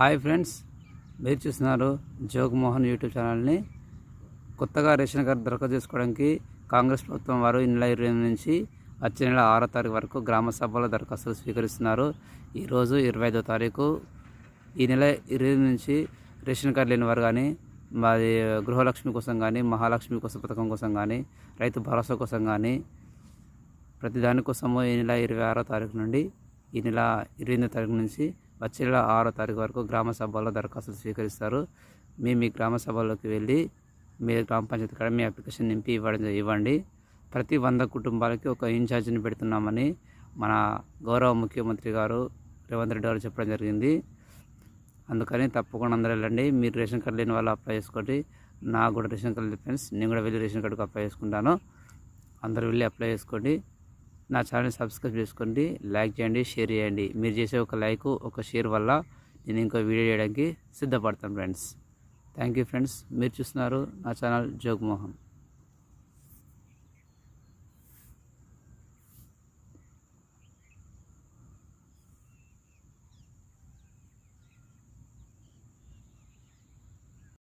Hi friends, మీరు చూస్తున్నారు జోగమోహన్ YouTube ఛానల్ని. కొత్తగా రేషన్ కార్డు దరఖాస్తు చేసుకోవడానికి కాంగ్రెస్ ప్రభుత్వం వారు ఈ నెల 20 నుంచి వచ్చే నెల 6వ తారీఖు వరకు గ్రామ సభలో దరఖాస్తులు స్వీకరిస్తున్నారు. ఈరోజు 25వ తారీఖు. ఈ నెల 20 నుంచి రేషన్ కార్డు లేని వారు కానీ, మాది గృహలక్ష్మి కోసం కానీ, మహాలక్ష్మి కోసం పథకం కోసం కానీ, రైతు భరోసా కోసం కానీ, ప్రతి దానికోసము ఈ నెల 26వ తారీఖు నుండి ఈ నెల 28వ తారీఖు నుంచి వచ్చే నెల 6వ తారీఖు వరకు గ్రామ సభల్లో దరఖాస్తులు స్వీకరిస్తారు. మీ గ్రామ సభల్లోకి వెళ్ళి మీ గ్రామ పంచాయతీ కాడ మీ అప్లికేషన్ నింపి ఇవ్వండి. ప్రతి 100 కుటుంబాలకి ఒక ఇన్ఛార్జిని పెడుతున్నామని మన గౌరవ ముఖ్యమంత్రి గారు రేవంత్ రెడ్డి గారు చెప్పడం జరిగింది. అందుకని తప్పకుండా అందరూ వెళ్ళండి. మీరు రేషన్ కార్డు లేని వాళ్ళు అప్లై చేసుకోండి. నాకు కూడా రేషన్ కార్డు లేదు ఫ్రెండ్స్, నేను కూడా వెళ్ళి రేషన్ కార్డుకు అప్లై చేసుకుంటాను. అందరూ వెళ్ళి అప్లై చేసుకోండి. నా ఛానల్ సబ్స్క్రైబ్ చేసుకోండి, లైక్ చేయండి, షేర్ చేయండి. మీరు చేసే ఒక లైక్, ఒక షేర్ వల్ల నేను ఇంకో వీడియో చేయడానికి సిద్ధపడతాను ఫ్రెండ్స్. Thank you friends. మీరు చూస్తున్నారు నా ఛానల్ జోగమోహన్.